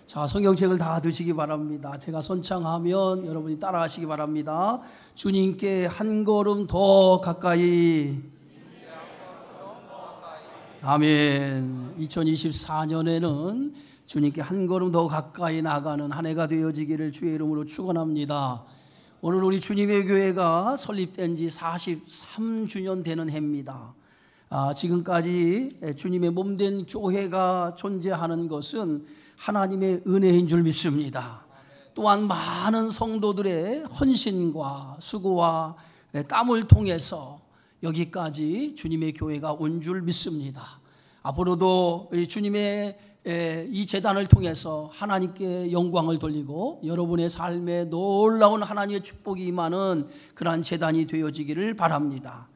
자, 성경책을 다 드시기 바랍니다. 제가 선창하면 여러분이 따라하시기 바랍니다. 주님께 한 걸음 더 가까이. 아멘. 2024년에는 주님께 한 걸음 더 가까이 나가는 한 해가 되어지기를 주의 이름으로 축원합니다. 오늘 우리 주님의 교회가 설립된 지 43주년 되는 해입니다. 지금까지 주님의 몸된 교회가 존재하는 것은 하나님의 은혜인 줄 믿습니다. 또한 많은 성도들의 헌신과 수고와 땀을 통해서 여기까지 주님의 교회가 온 줄 믿습니다. 앞으로도 주님의 이 재단을 통해서 하나님께 영광을 돌리고 여러분의 삶에 놀라운 하나님의 축복이 임하는 그러한 재단이 되어지기를 바랍니다.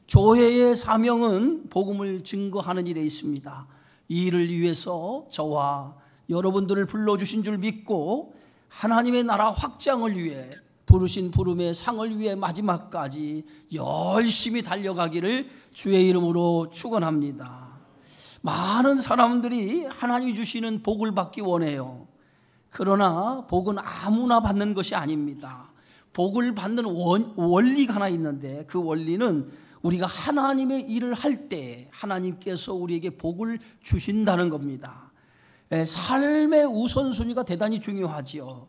교회의 사명은 복음을 증거하는 일에 있습니다. 이 일을 위해서 저와 여러분들을 불러주신 줄 믿고 하나님의 나라 확장을 위해 부르신 부름의 상을 위해 마지막까지 열심히 달려가기를 주의 이름으로 축원합니다. 많은 사람들이 하나님이 주시는 복을 받기 원해요. 그러나 복은 아무나 받는 것이 아닙니다. 복을 받는 원리가 하나 있는데 그 원리는 우리가 하나님의 일을 할 때 하나님께서 우리에게 복을 주신다는 겁니다. 삶의 우선순위가 대단히 중요하지요.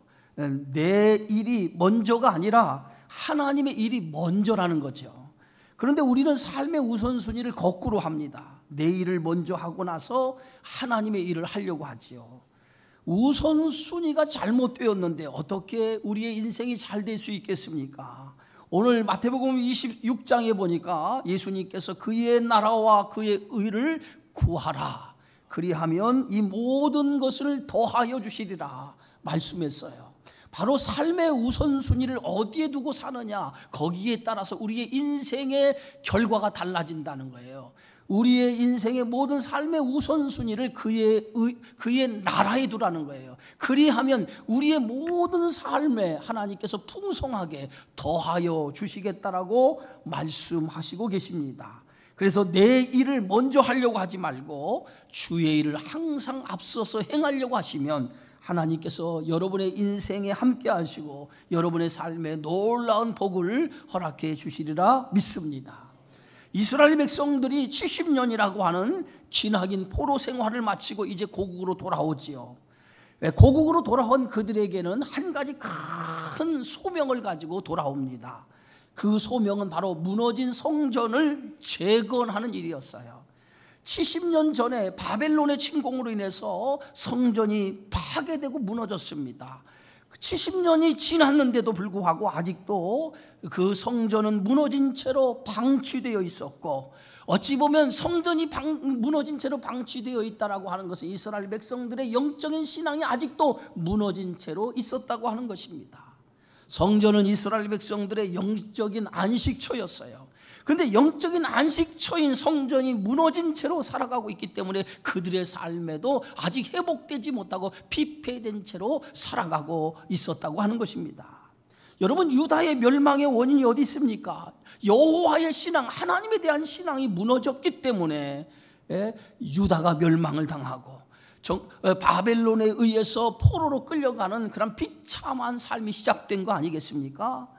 내 일이 먼저가 아니라 하나님의 일이 먼저라는 거죠. 그런데 우리는 삶의 우선순위를 거꾸로 합니다. 내 일을 먼저 하고 나서 하나님의 일을 하려고 하지요. 우선순위가 잘못되었는데 어떻게 우리의 인생이 잘 될 수 있겠습니까? 오늘 마태복음 26장에 보니까 예수님께서 그의 나라와 그의 의를 구하라. 그리하면 이 모든 것을 더하여 주시리라 말씀했어요. 바로 삶의 우선순위를 어디에 두고 사느냐, 거기에 따라서 우리의 인생의 결과가 달라진다는 거예요. 우리의 인생의 모든 삶의 우선순위를 그의 나라에 두라는 거예요. 그리하면 우리의 모든 삶에 하나님께서 풍성하게 더하여 주시겠다라고 말씀하시고 계십니다. 그래서 내 일을 먼저 하려고 하지 말고 주의 일을 항상 앞서서 행하려고 하시면 하나님께서 여러분의 인생에 함께 하시고 여러분의 삶에 놀라운 복을 허락해 주시리라 믿습니다. 이스라엘 백성들이 70년이라고 하는 기나긴 포로 생활을 마치고 이제 고국으로 돌아오지요. 고국으로 돌아온 그들에게는 한 가지 큰 소명을 가지고 돌아옵니다. 그 소명은 바로 무너진 성전을 재건하는 일이었어요. 70년 전에 바벨론의 침공으로 인해서 성전이 파괴되고 무너졌습니다. 70년이 지났는데도 불구하고 아직도 그 성전은 무너진 채로 방치되어 있었고, 어찌 보면 성전이 무너진 채로 방치되어 있다라고 하는 것은 이스라엘 백성들의 영적인 신앙이 아직도 무너진 채로 있었다고 하는 것입니다. 성전은 이스라엘 백성들의 영적인 안식처였어요. 그런데 영적인 안식처인 성전이 무너진 채로 살아가고 있기 때문에 그들의 삶에도 아직 회복되지 못하고 피폐된 채로 살아가고 있었다고 하는 것입니다. 여러분, 유다의 멸망의 원인이 어디 있습니까? 여호와의 신앙, 하나님에 대한 신앙이 무너졌기 때문에 유다가 멸망을 당하고 바벨론에 의해서 포로로 끌려가는 그런 비참한 삶이 시작된 거 아니겠습니까?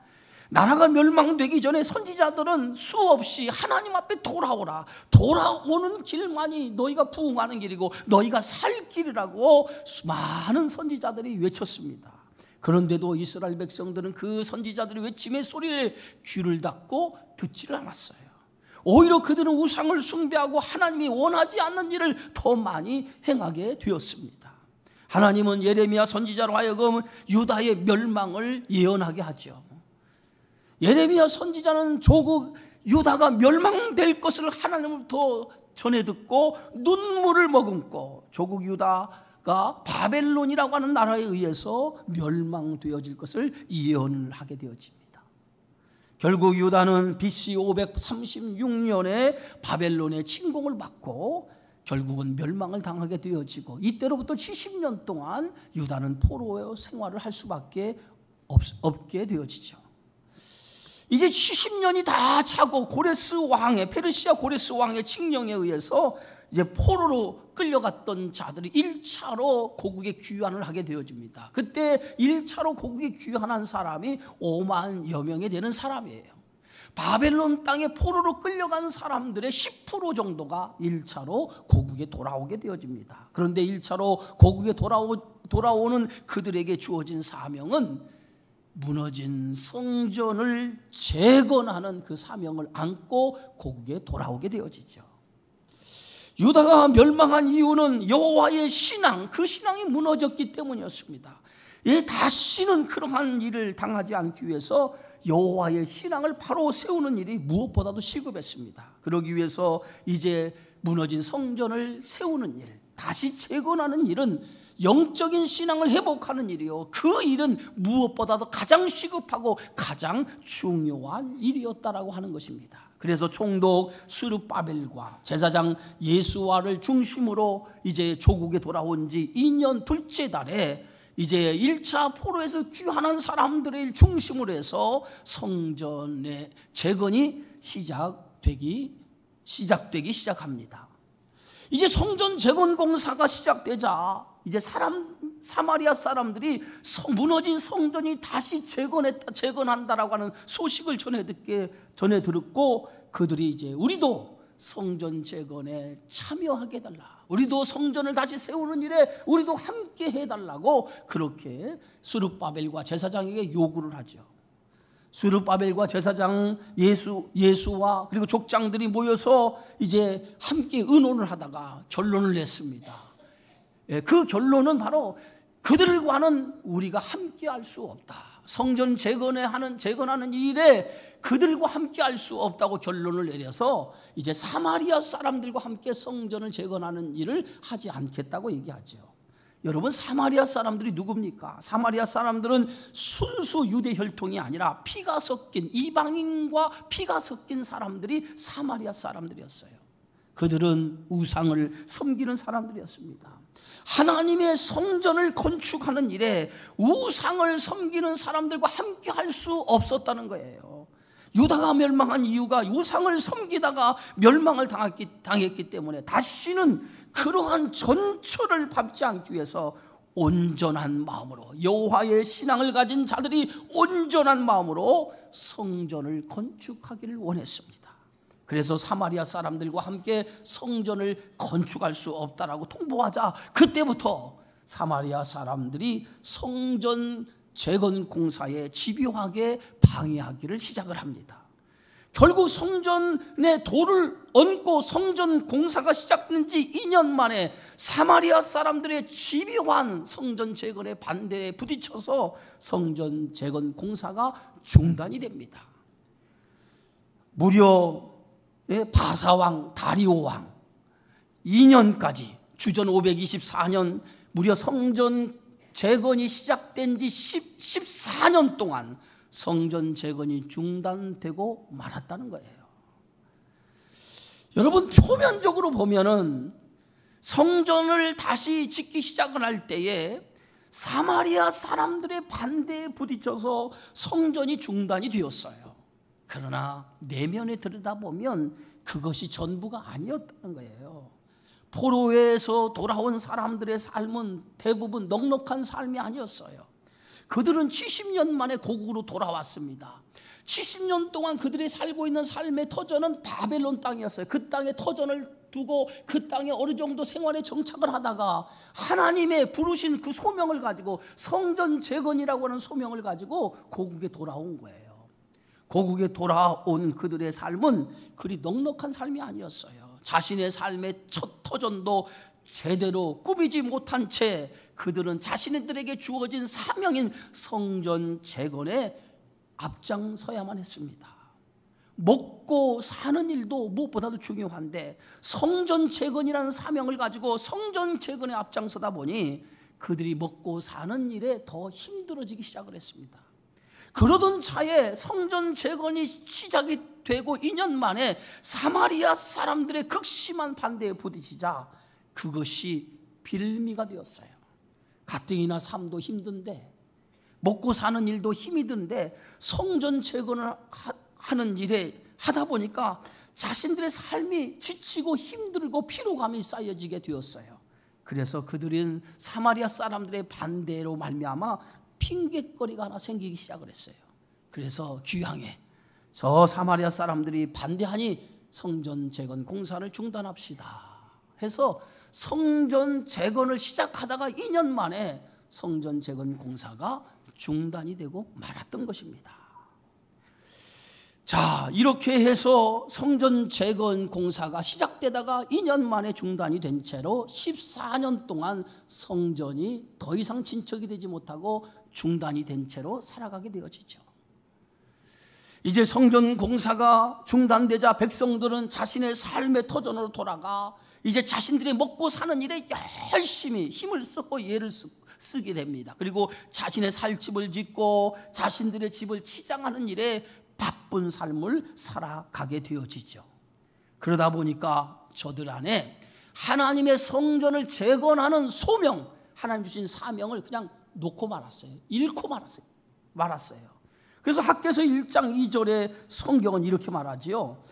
나라가 멸망되기 전에 선지자들은 수없이 하나님 앞에 돌아오라, 돌아오는 길만이 너희가 부흥하는 길이고 너희가 살 길이라고 많은 선지자들이 외쳤습니다. 그런데도 이스라엘 백성들은 그 선지자들의 외침의 소리에 귀를 닫고 듣지를 않았어요. 오히려 그들은 우상을 숭배하고 하나님이 원하지 않는 일을 더 많이 행하게 되었습니다. 하나님은 예레미야 선지자로 하여금 유다의 멸망을 예언하게 하죠. 예레미야 선지자는 조국 유다가 멸망될 것을 하나님으로부터 전해 듣고 눈물을 머금고 조국 유다가 바벨론이라고 하는 나라에 의해서 멸망되어질 것을 예언을 하게 되어집니다. 결국 유다는 BC 536년에 바벨론의 침공을 받고 결국은 멸망을 당하게 되어지고, 이때로부터 70년 동안 유다는 포로의 생활을 할 수밖에 없게 되어지죠. 이제 70년이 다 차고 페르시아 고레스 왕의 칙령에 의해서 이제 포로로 끌려갔던 자들이 1차로 고국에 귀환을 하게 되어집니다. 그때 1차로 고국에 귀환한 사람이 5만여 명이 되는 사람이에요. 바벨론 땅에 포로로 끌려간 사람들의 10% 정도가 1차로 고국에 돌아오게 되어집니다. 그런데 1차로 고국에 돌아오는 그들에게 주어진 사명은 무너진 성전을 재건하는 그 사명을 안고 고국에 돌아오게 되어지죠. 유다가 멸망한 이유는 여호와의 신앙, 그 신앙이 무너졌기 때문이었습니다. 다시는 그러한 일을 당하지 않기 위해서 여호와의 신앙을 바로 세우는 일이 무엇보다도 시급했습니다. 그러기 위해서 이제 무너진 성전을 세우는 일, 다시 재건하는 일은 영적인 신앙을 회복하는 일이요, 그 일은 무엇보다도 가장 시급하고 가장 중요한 일이었다라고 하는 것입니다. 그래서 총독 스룹바벨과 제사장 예수와를 중심으로 이제 조국에 돌아온 지 2년 둘째 달에 이제 1차 포로에서 귀환한 사람들을 중심으로 해서 성전의 재건이 시작되기 시작합니다. 이제 성전 재건 공사가 시작되자 이제 사마리아 사람들이 무너진 성전이 다시 재건한다라고 하는 소식을 전해 들었고, 그들이 이제 우리도 성전 재건에 참여하게 해달라, 우리도 성전을 다시 세우는 일에 우리도 함께 해달라고 그렇게 스룹바벨과 제사장에게 요구를 하죠. 스룹바벨과 제사장 예수와 그리고 족장들이 모여서 이제 함께 의논을 하다가 결론을 냈습니다. 그 결론은 바로 그들과는 우리가 함께 할 수 없다. 성전 재건하는 일에 그들과 함께 할 수 없다고 결론을 내려서 이제 사마리아 사람들과 함께 성전을 재건하는 일을 하지 않겠다고 얘기하죠. 여러분, 사마리아 사람들이 누굽니까? 사마리아 사람들은 순수 유대 혈통이 아니라 피가 섞인 이방인과 피가 섞인 사람들이 사마리아 사람들이었어요. 그들은 우상을 섬기는 사람들이었습니다. 하나님의 성전을 건축하는 일에 우상을 섬기는 사람들과 함께 할 수 없었다는 거예요. 유다가 멸망한 이유가 우상을 섬기다가 멸망을 당했기 때문에 다시는 그러한 전초를 밟지 않기 위해서 온전한 마음으로, 여호와의 신앙을 가진 자들이 온전한 마음으로 성전을 건축하기를 원했습니다. 그래서 사마리아 사람들과 함께 성전을 건축할 수 없다라고 통보하자 그때부터 사마리아 사람들이 성전 재건 공사에 집요하게 방해하기를 시작을 합니다. 결국 성전에 돌을 얹고 성전 공사가 시작된 지 2년 만에 사마리아 사람들의 집요한 성전 재건의 반대에 부딪혀서 성전 재건 공사가 중단이 됩니다. 무려 바사왕 다리오왕 2년까지 주전 524년 무려 성전 재건이 시작된 지 14년 동안 성전 재건이 중단되고 말았다는 거예요. 여러분, 표면적으로 보면은 성전을 다시 짓기 시작을 할 때에 사마리아 사람들의 반대에 부딪혀서 성전이 중단이 되었어요. 그러나 내면에 들여다보면 그것이 전부가 아니었다는 거예요. 포로에서 돌아온 사람들의 삶은 대부분 넉넉한 삶이 아니었어요. 그들은 70년 만에 고국으로 돌아왔습니다. 70년 동안 그들이 살고 있는 삶의 터전은 바벨론 땅이었어요. 그 땅에 터전을 두고 그 땅에 어느 정도 생활에 정착을 하다가 하나님의 부르신 그 소명을 가지고 성전 재건이라고 하는 소명을 가지고 고국에 돌아온 거예요. 고국에 돌아온 그들의 삶은 그리 넉넉한 삶이 아니었어요. 자신의 삶의 첫 터전도 제대로 꾸미지 못한 채 그들은 자신들에게 주어진 사명인 성전 재건에 앞장서야만 했습니다. 먹고 사는 일도 무엇보다도 중요한데 성전 재건이라는 사명을 가지고 성전 재건에 앞장서다 보니 그들이 먹고 사는 일에 더 힘들어지기 시작을 했습니다. 그러던 차에 성전 재건이 시작이 되고 2년 만에 사마리아 사람들의 극심한 반대에 부딪히자 그것이 빌미가 되었어요. 가뜩이나 삶도 힘든데 먹고 사는 일도 힘이 든데 성전 재건을 하는 일에 하다 보니까 자신들의 삶이 지치고 힘들고 피로감이 쌓여지게 되었어요. 그래서 그들은 사마리아 사람들의 반대로 말미암아 핑계거리가 하나 생기기 시작을 했어요. 그래서 귀향에 저 사마리아 사람들이 반대하니 성전 재건 공사를 중단합시다 해서 성전 재건을 시작하다가 2년 만에 성전 재건 공사가 중단이 되고 말았던 것입니다. 자, 이렇게 해서 성전 재건 공사가 시작되다가 2년 만에 중단이 된 채로 14년 동안 성전이 더 이상 진척이 되지 못하고 중단이 된 채로 살아가게 되어지죠. 이제 성전 공사가 중단되자 백성들은 자신의 삶의 터전으로 돌아가 이제 자신들이 먹고 사는 일에 열심히 힘을 쓰고 예를 쓰게 됩니다. 그리고 자신의 살 집을 짓고 자신들의 집을 치장하는 일에 바쁜 삶을 살아가게 되어지죠. 그러다 보니까 저들 안에 하나님의 성전을 재건하는 소명, 하나님 주신 사명을 그냥 놓고 말았어요. 잃고 말았어요. 그래서 학개서 1장 2절에 성경은 이렇게 말하지요.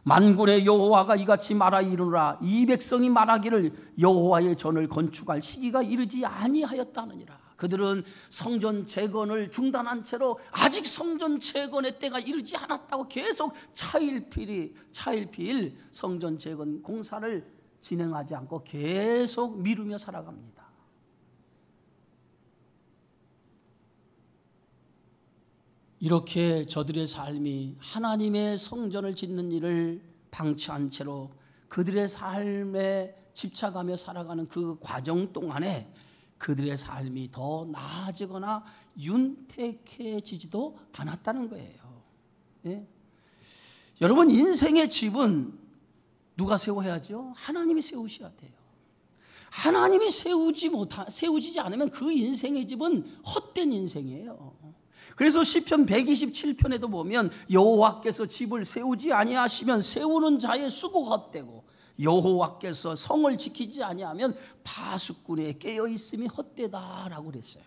만군의 여호와가 이같이 말하 이르노라 이 백성이 말하기를 여호와의 전을 건축할 시기가 이르지 아니하였다느니라. 그들은 성전 재건을 중단한 채로 아직 성전 재건의 때가 이르지 않았다고 계속 차일피일 성전 재건 공사를 진행하지 않고 계속 미루며 살아갑니다. 이렇게 저들의 삶이 하나님의 성전을 짓는 일을 방치한 채로 그들의 삶에 집착하며 살아가는 그 과정 동안에 그들의 삶이 더 나아지거나 윤택해지지도 않았다는 거예요. 예? 여러분, 인생의 집은 누가 세워야죠? 하나님이 세우셔야 돼요. 하나님이 세우지 않으면 그 인생의 집은 헛된 인생이에요. 그래서 시편 127편에도 보면 여호와께서 집을 세우지 아니하시면 세우는 자의 수고가 헛되고 여호와께서 성을 지키지 아니하면 파수꾼의 깨어있음이 헛되다라고 그랬어요.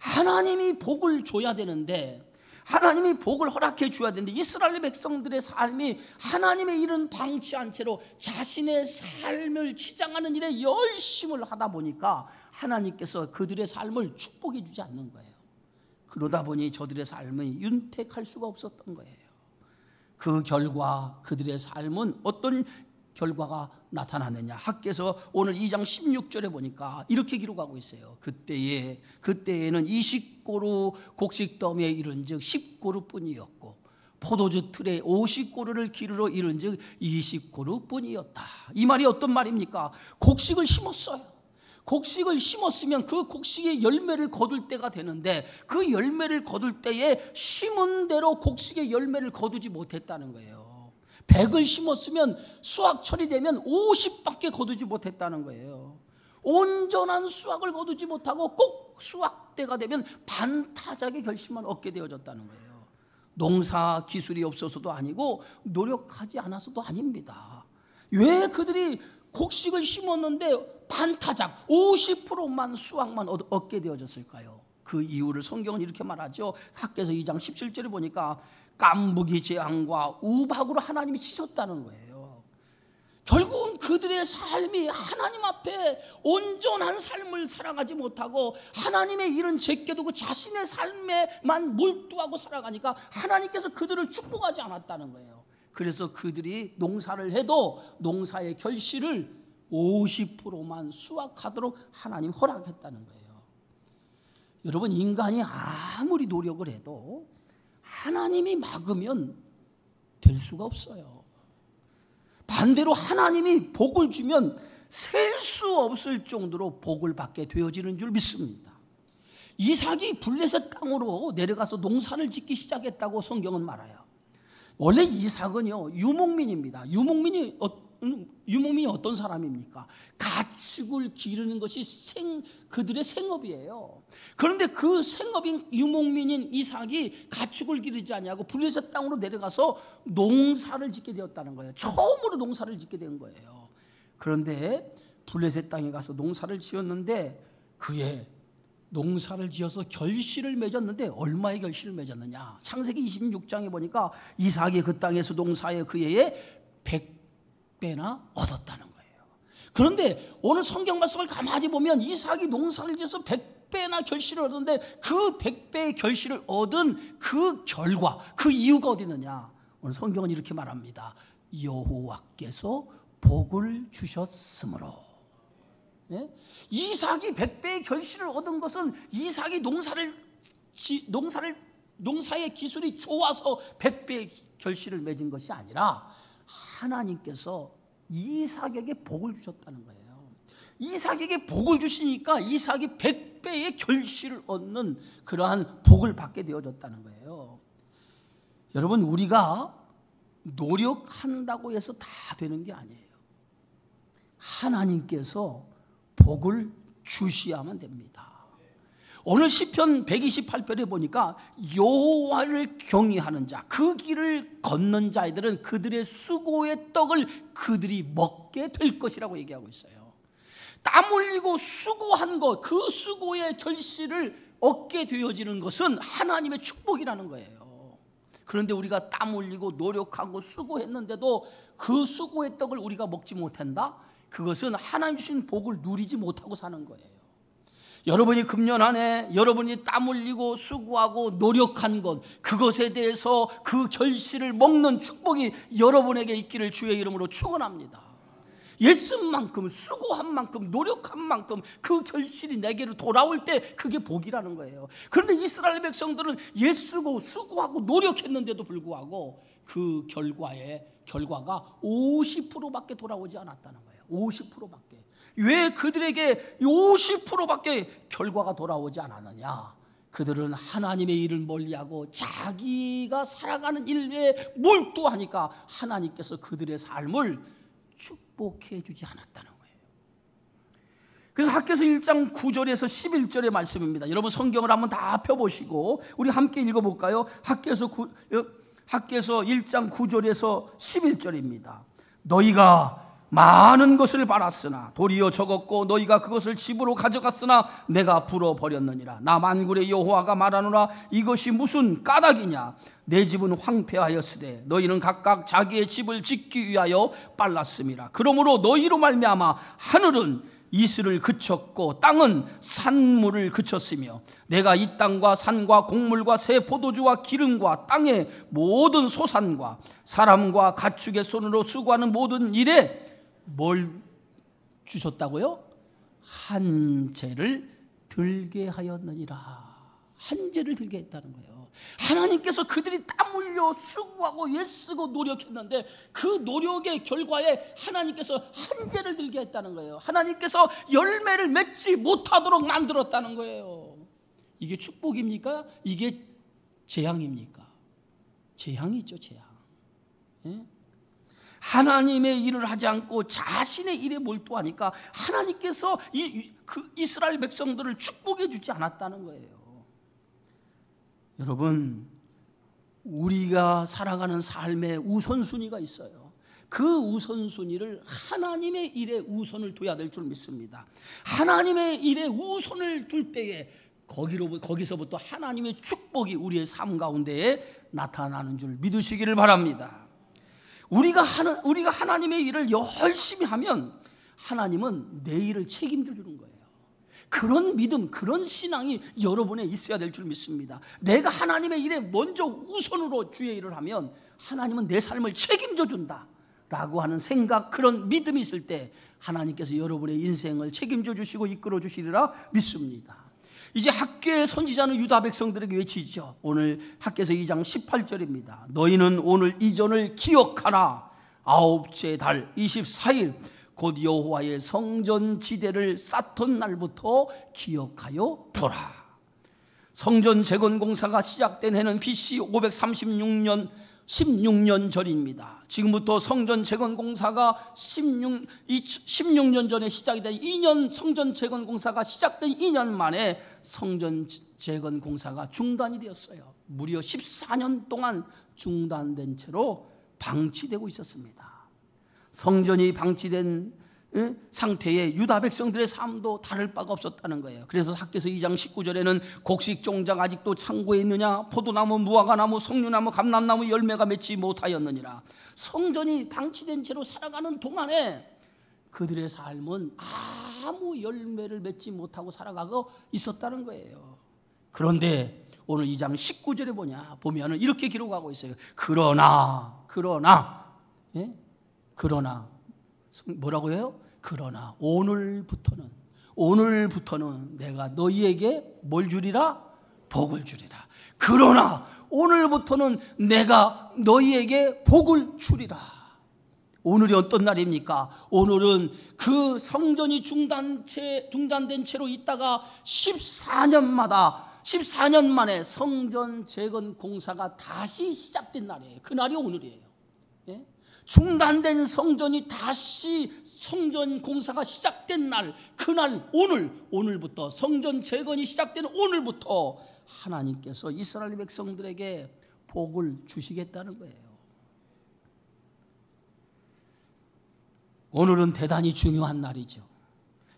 하나님이 복을 줘야 되는데 하나님이 복을 허락해 줘야 되는데 이스라엘 백성들의 삶이 하나님의 일은 방치한 채로 자신의 삶을 치장하는 일에 열심을 하다 보니까 하나님께서 그들의 삶을 축복해 주지 않는 거예요. 그러다 보니 저들의 삶은 윤택할 수가 없었던 거예요. 그 결과 그들의 삶은 어떤 결과가 나타나느냐. 학개서 오늘 2장 16절에 보니까 이렇게 기록하고 있어요. 그때에는 20고루 곡식더미에 이른즉 10고루뿐이었고 포도주 틀에 50고루를 기르러 이른즉 20고루뿐이었다. 이 말이 어떤 말입니까? 곡식을 심었어요. 곡식을 심었으면 그 곡식의 열매를 거둘 때가 되는데 그 열매를 거둘 때에 심은 대로 곡식의 열매를 거두지 못했다는 거예요. 100을 심었으면 수확철이 되면 50밖에 거두지 못했다는 거예요. 온전한 수확을 거두지 못하고 꼭 수확때가 되면 반타작의 결실만 얻게 되어졌다는 거예요. 농사 기술이 없어서도 아니고 노력하지 않아서도 아닙니다. 왜 그들이 곡식을 심었는데 반타작 50%만 수확만 얻게 되어졌을까요? 그 이유를 성경은 이렇게 말하죠. 학개서 2장 17절에 보니까 깐부기 재앙과 우박으로 하나님이 치셨다는 거예요. 결국은 그들의 삶이 하나님 앞에 온전한 삶을 살아가지 못하고 하나님의 일은 제껴두고 자신의 삶에만 몰두하고 살아가니까 하나님께서 그들을 축복하지 않았다는 거예요. 그래서 그들이 농사를 해도 농사의 결실을 50%만 수확하도록 하나님 허락했다는 거예요. 여러분, 인간이 아무리 노력을 해도 하나님이 막으면 될 수가 없어요. 반대로 하나님이 복을 주면 셀 수 없을 정도로 복을 받게 되어지는 줄 믿습니다. 이삭이 블레셋 땅으로 내려가서 농사를 짓기 시작했다고 성경은 말해요. 원래 이삭은요 유목민입니다. 유목민이 어떤 사람입니까? 가축을 기르는 것이 그들의 생업이에요. 그런데 그 생업인 유목민인 이삭이 가축을 기르지 아니하고 블레셋 땅으로 내려가서 농사를 짓게 되었다는 거예요. 처음으로 농사를 짓게 된 거예요. 그런데 블레셋 땅에 가서 농사를 지었는데 그의 농사를 지어서 결실을 맺었는데 얼마의 결실을 맺었느냐? 창세기 26장에 보니까 이삭이 그 땅에서 농사에 그 해에 100배나 얻었다는 거예요. 그런데 오늘 성경 말씀을 가만히 보면 이삭이 농사를 지어서 100배나 결실을 얻었는데 그 100배의 결실을 얻은 그 결과, 그 이유가 어디 있느냐? 오늘 성경은 이렇게 말합니다. 여호와께서 복을 주셨으므로. 예? 이삭이 100배의 결실을 얻은 것은 이삭이 농사의 기술이 좋아서 100배의 결실을 맺은 것이 아니라 하나님께서 이삭에게 복을 주셨다는 거예요. 이삭에게 복을 주시니까 이삭이 100배의 결실을 얻는 그러한 복을 받게 되어졌다는 거예요. 여러분, 우리가 노력한다고 해서 다 되는 게 아니에요. 하나님께서 복을 주시야만 됩니다. 오늘 시편 128편에 보니까 여호와를 경외하는 자, 그 길을 걷는 자들은 그들의 수고의 떡을 그들이 먹게 될 것이라고 얘기하고 있어요. 땀 흘리고 수고한 것, 그 수고의 결실을 얻게 되어지는 것은 하나님의 축복이라는 거예요. 그런데 우리가 땀 흘리고 노력하고 수고했는데도 그 수고의 떡을 우리가 먹지 못한다? 그것은 하나님 주신 복을 누리지 못하고 사는 거예요. 여러분이 금년 안에 여러분이 땀 흘리고 수고하고 노력한 것, 그것에 대해서 그 결실을 먹는 축복이 여러분에게 있기를 주의 이름으로 축원합니다. 애쓴 만큼, 수고한 만큼, 노력한 만큼 그 결실이 내게로 돌아올 때 그게 복이라는 거예요. 그런데 이스라엘 백성들은 애쓰고 수고하고 노력했는데도 불구하고 그 결과가 50%밖에 돌아오지 않았다는 거예요. 50%밖에. 왜 그들에게 50%밖에 결과가 돌아오지 않았느냐? 그들은 하나님의 일을 멀리하고 자기가 살아가는 일에 몰두하니까 하나님께서 그들의 삶을 축복해 주지 않았다는 거예요. 그래서 학개서 1장 9절에서 11절의 말씀입니다. 여러분 성경을 한번 다 펴보시고 우리 함께 읽어볼까요? 학개서 1장 9절에서 11절입니다. 너희가 많은 것을 받았으나 도리어 적었고 너희가 그것을 집으로 가져갔으나 내가 불어버렸느니라. 나 만군의 여호와가 말하노라. 이것이 무슨 까닭이냐? 내 집은 황폐하였으되 너희는 각각 자기의 집을 짓기 위하여 빨랐음이라. 그러므로 너희로 말미암아 하늘은 이슬을 그쳤고 땅은 산물을 그쳤으며 내가 이 땅과 산과 곡물과 새 포도주와 기름과 땅의 모든 소산과 사람과 가축의 손으로 수고하는 모든 일에 뭘 주셨다고요? 한 재를 들게 하였느니라. 한 재를 들게 했다는 거예요. 하나님께서 그들이 땀 흘려 수고하고 애쓰고 노력했는데 그 노력의 결과에 하나님께서 한 재를 들게 했다는 거예요. 하나님께서 열매를 맺지 못하도록 만들었다는 거예요. 이게 축복입니까? 이게 재앙입니까? 재앙이죠, 재앙. 예? 하나님의 일을 하지 않고 자신의 일에 몰두하니까 하나님께서 그 이스라엘 백성들을 축복해 주지 않았다는 거예요. 여러분, 우리가 살아가는 삶에 우선순위가 있어요. 그 우선순위를 하나님의 일에 우선을 둬야 될 줄 믿습니다. 하나님의 일에 우선을 둘 때에 거기서부터 하나님의 축복이 우리의 삶 가운데에 나타나는 줄 믿으시기를 바랍니다. 우리가 하나님의 일을 열심히 하면 하나님은 내 일을 책임져 주는 거예요. 그런 믿음, 그런 신앙이 여러분에 있어야 될 줄 믿습니다. 내가 하나님의 일에 먼저 우선으로 주의 일을 하면 하나님은 내 삶을 책임져 준다 라고 하는 생각, 그런 믿음이 있을 때 하나님께서 여러분의 인생을 책임져 주시고 이끌어 주시리라 믿습니다. 이제 학개의 선지자는 유다 백성들에게 외치죠. 오늘 학개서 2장 18절입니다. 너희는 오늘 이전을 기억하라. 아홉째 달 24일 곧 여호와의 성전 지대를 쌓던 날부터 기억하여 보라. 성전 재건 공사가 시작된 해는 BC 536년 16년 전입니다. 지금부터 성전 재건 공사가 16년 전에 시작이 된 2년, 성전 재건 공사가 시작된 2년 만에 성전 재건 공사가 중단이 되었어요. 무려 14년 동안 중단된 채로 방치되고 있었습니다. 성전이 방치된 상태의 유다 백성들의 삶도 다를 바가 없었다는 거예요. 그래서 학개서 2장 19절에는 곡식 종자가 아직도 창고에 있느냐, 포도나무, 무화과나무, 석류나무, 감람나무 열매가 맺지 못하였느니라. 성전이 방치된 채로 살아가는 동안에 그들의 삶은 아무 열매를 맺지 못하고 살아가고 있었다는 거예요. 그런데 오늘 2장 19절에 보면 이렇게 기록하고 있어요. 그러나 뭐라고 해요? 그러나 오늘부터는 내가 너희에게 뭘 주리라? 복을 주리라. 그러나 오늘부터는 내가 너희에게 복을 주리라. 오늘이 어떤 날입니까? 오늘은 그 성전이 중단된 채로 있다가 14년 만에 성전 재건 공사가 다시 시작된 날이에요. 그 날이 오늘이에요. 예? 중단된 성전이 다시 성전 공사가 시작된 날, 그날 오늘부터 성전 재건이 시작된 오늘부터 하나님께서 이스라엘 백성들에게 복을 주시겠다는 거예요. 오늘은 대단히 중요한 날이죠.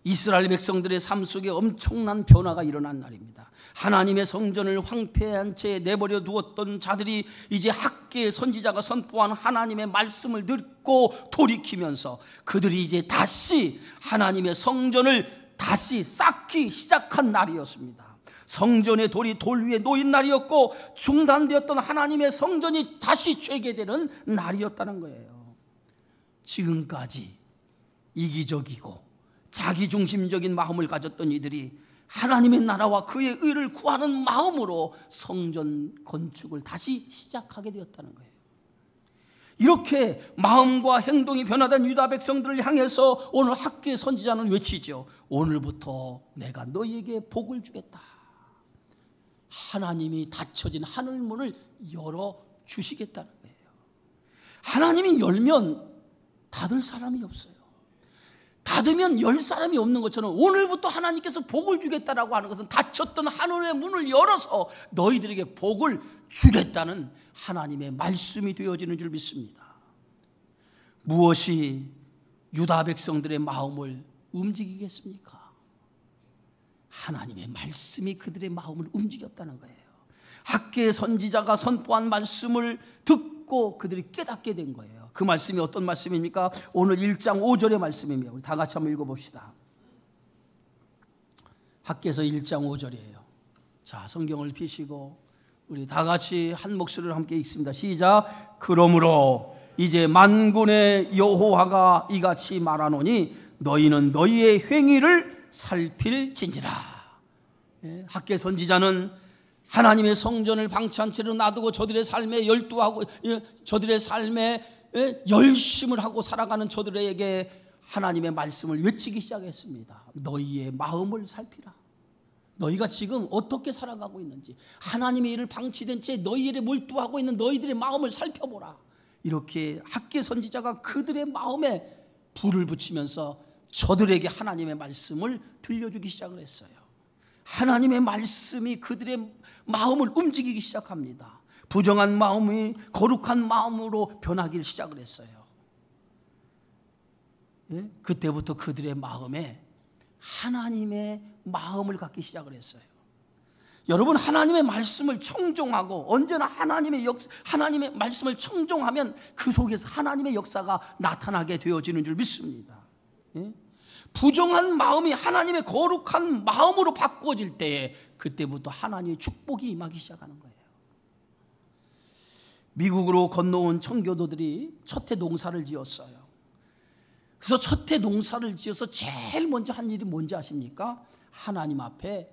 이스라엘 백성들의 삶 속에 엄청난 변화가 일어난 날입니다. 하나님의 성전을 황폐한 채 내버려 두었던 자들이 이제 학개의 선지자가 선포한 하나님의 말씀을 듣고 돌이키면서 그들이 이제 다시 하나님의 성전을 다시 쌓기 시작한 날이었습니다. 성전의 돌이 돌 위에 놓인 날이었고 중단되었던 하나님의 성전이 다시 재개되는 날이었다는 거예요. 지금까지 이기적이고 자기중심적인 마음을 가졌던 이들이 하나님의 나라와 그의 의를 구하는 마음으로 성전 건축을 다시 시작하게 되었다는 거예요. 이렇게 마음과 행동이 변화된 유다 백성들을 향해서 오늘 학개 선지자는 외치죠. 오늘부터 내가 너희에게 복을 주겠다. 하나님이 닫혀진 하늘문을 열어주시겠다는 거예요. 하나님이 열면 닫을 사람이 없어요. 닫으면 열 사람이 없는 것처럼 오늘부터 하나님께서 복을 주겠다라고 하는 것은 닫혔던 하늘의 문을 열어서 너희들에게 복을 주겠다는 하나님의 말씀이 되어지는 줄 믿습니다. 무엇이 유다 백성들의 마음을 움직이겠습니까? 하나님의 말씀이 그들의 마음을 움직였다는 거예요. 학개 선지자가 선포한 말씀을 듣고 그들이 깨닫게 된 거예요. 그 말씀이 어떤 말씀입니까? 오늘 1장 5절의 말씀입니다. 우리 다 같이 한번 읽어봅시다. 학개서 1장 5절이에요. 자, 성경을 펴시고 우리 다 같이 한 목소리로 함께 읽습니다. 시작. 그러므로 이제 만군의 여호와가 이같이 말하노니 너희는 너희의 행위를 살필진지라. 학개 선지자는 하나님의 성전을 방치한 채로 놔두고 저들의 삶에 열두하고 저들의 삶에 열심을 하고 살아가는 저들에게 하나님의 말씀을 외치기 시작했습니다. 너희의 마음을 살피라. 너희가 지금 어떻게 살아가고 있는지, 하나님의 일을 방치된 채 너희 일에 몰두하고 있는 너희들의 마음을 살펴보라. 이렇게 학개 선지자가 그들의 마음에 불을 붙이면서 저들에게 하나님의 말씀을 들려주기 시작을 했어요. 하나님의 말씀이 그들의 마음을 움직이기 시작합니다. 부정한 마음이 거룩한 마음으로 변하기 시작을 했어요. 그때부터 그들의 마음에 하나님의 마음을 갖기 시작을 했어요. 여러분, 하나님의 말씀을 청종하고 언제나 하나님의 말씀을 청종하면 그 속에서 하나님의 역사가 나타나게 되어지는 줄 믿습니다. 부정한 마음이 하나님의 거룩한 마음으로 바꾸어질 때에 그때부터 하나님의 축복이 임하기 시작하는 거예요. 미국으로 건너온 청교도들이 첫 해 농사를 지었어요. 그래서 첫 해 농사를 지어서 제일 먼저 한 일이 뭔지 아십니까? 하나님 앞에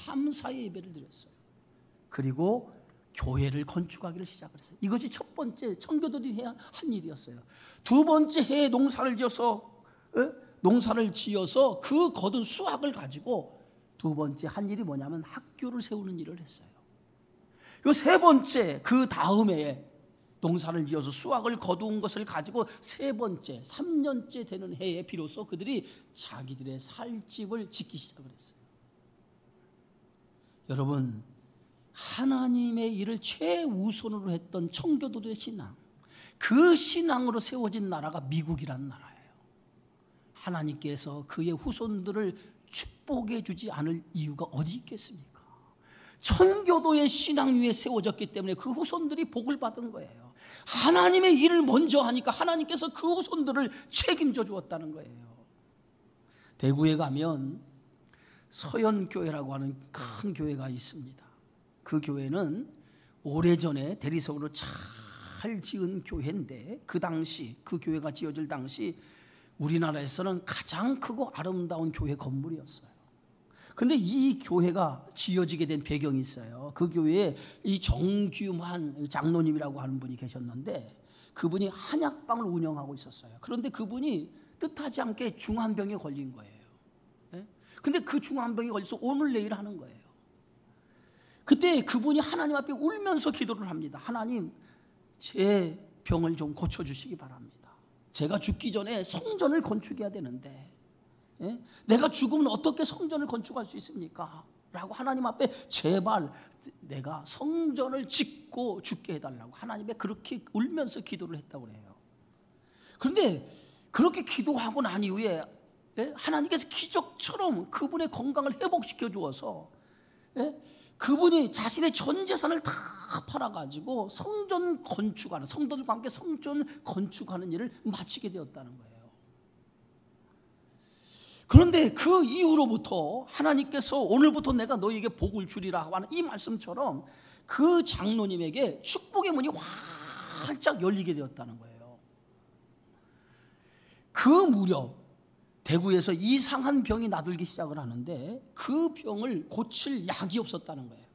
감사의 예배를 드렸어요. 그리고 교회를 건축하기를 시작을 했어요. 이것이 첫 번째 청교도들이 한 일이었어요. 두 번째 해에 농사를 지어서 그 거둔 수확을 가지고 두 번째 한 일이 뭐냐면 학교를 세우는 일을 했어요. 그 세 번째, 그 다음 해에 농사를 지어서 수확을 거둔 것을 가지고 세 번째, 3년째 되는 해에 비로소 그들이 자기들의 살 집을 짓기 시작을 했어요. 여러분, 하나님의 일을 최우선으로 했던 청교도들의 신앙, 그 신앙으로 세워진 나라가 미국이라는 나라예요. 하나님께서 그의 후손들을 축복해 주지 않을 이유가 어디 있겠습니까? 청교도의 신앙 위에 세워졌기 때문에 그 후손들이 복을 받은 거예요. 하나님의 일을 먼저 하니까 하나님께서 그 후손들을 책임져 주었다는 거예요. 대구에 가면 서연교회라고 하는 큰 교회가 있습니다. 그 교회는 오래전에 대리석으로 잘 지은 교회인데 그 당시 그 교회가 지어질 당시 우리나라에서는 가장 크고 아름다운 교회 건물이었어요. 그런데 이 교회가 지어지게 된 배경이 있어요. 그 교회에 이 정규만 장로님이라고 하는 분이 계셨는데 그분이 한약방을 운영하고 있었어요. 그런데 그분이 뜻하지 않게 중환병에 걸린 거예요. 근데 그 중환병에 걸려서 오늘 내일 하는 거예요. 그때 그분이 하나님 앞에 울면서 기도를 합니다. 하나님, 제 병을 좀 고쳐주시기 바랍니다. 제가 죽기 전에 성전을 건축해야 되는데 내가 죽으면 어떻게 성전을 건축할 수 있습니까? 라고 하나님 앞에 제발 내가 성전을 짓고 죽게 해달라고 하나님에 그렇게 울면서 기도를 했다고 해요. 그런데 그렇게 기도하고 난 이후에 하나님께서 기적처럼 그분의 건강을 회복시켜 주어서 그분이 자신의 전 재산을 다 팔아가지고 성전 건축하는, 성도들과 함께 성전 건축하는 일을 마치게 되었다는 거예요. 그런데 그 이후로부터 하나님께서 오늘부터 내가 너에게 복을 주리라 하는 이 말씀처럼 그 장로님에게 축복의 문이 활짝 열리게 되었다는 거예요. 그 무렵 대구에서 이상한 병이 나들기 시작을 하는데 그 병을 고칠 약이 없었다는 거예요.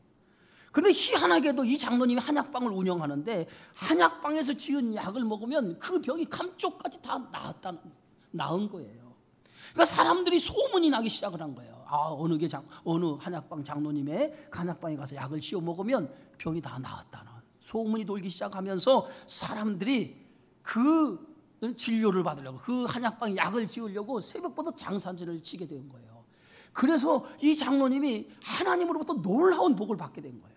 그런데 희한하게도 이 장로님이 한약방을 운영하는데 한약방에서 지은 약을 먹으면 그 병이 감쪽까지 다 나은 거예요. 그러니까 사람들이 소문이 나기 시작을 한 거예요. 어느 한약방 장로님의 한약방에 가서 약을 지어 먹으면 병이 다 나았다는 소문이 돌기 시작하면서 사람들이 그 진료를 받으려고 그 한약방 약을 지으려고 새벽부터 장사진을 치게 된 거예요. 그래서 이 장로님이 하나님으로부터 놀라운 복을 받게 된 거예요.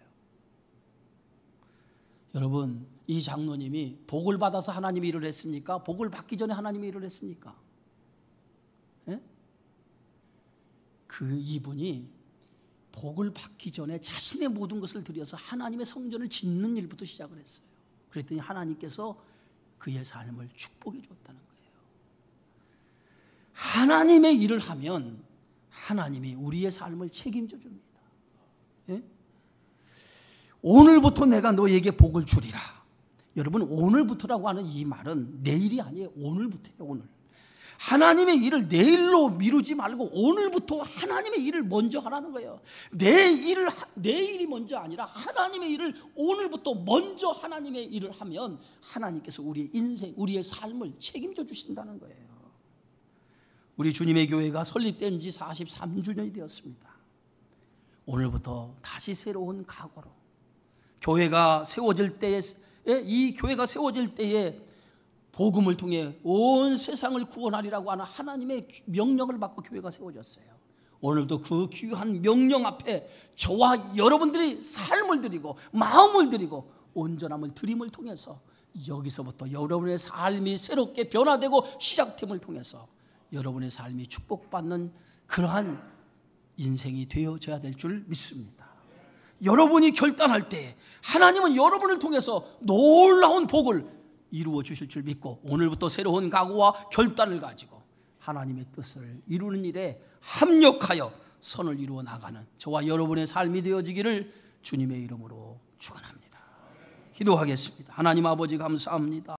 여러분, 이 장로님이 복을 받아서 하나님이 일을 했습니까? 복을 받기 전에 하나님이 일을 했습니까? 이분이 복을 받기 전에 자신의 모든 것을 들여서 하나님의 성전을 짓는 일부터 시작을 했어요. 그랬더니 하나님께서 그의 삶을 축복해 주었다는 거예요. 하나님의 일을 하면 하나님이 우리의 삶을 책임져 줍니다. 오늘부터 내가 너에게 복을 주리라. 여러분, 오늘부터라고 하는 이 말은 내일이 아니에요. 오늘부터예요. 오늘. 하나님의 일을 내일로 미루지 말고 오늘부터 하나님의 일을 먼저 하라는 거예요. 내일이 먼저 아니라 하나님의 일을 오늘부터 먼저 하나님의 일을 하면 하나님께서 우리의 인생, 우리의 삶을 책임져 주신다는 거예요. 우리 주님의 교회가 설립된 지 43주년이 되었습니다. 오늘부터 다시 새로운 각오로 교회가 세워질 때에, 이 교회가 세워질 때에 복음을 통해 온 세상을 구원하리라고 하는 하나님의 명령을 받고 교회가 세워졌어요. 오늘도 그 귀한 명령 앞에 저와 여러분들이 삶을 드리고 마음을 드리고 온전함을 드림을 통해서 여기서부터 여러분의 삶이 새롭게 변화되고 시작됨을 통해서 여러분의 삶이 축복받는 그러한 인생이 되어져야 될 줄 믿습니다. 여러분이 결단할 때 하나님은 여러분을 통해서 놀라운 복을 이루어 주실 줄 믿고 오늘부터 새로운 각오와 결단을 가지고 하나님의 뜻을 이루는 일에 합력하여 선을 이루어 나가는 저와 여러분의 삶이 되어지기를 주님의 이름으로 축원합니다. 기도하겠습니다. 하나님 아버지 감사합니다.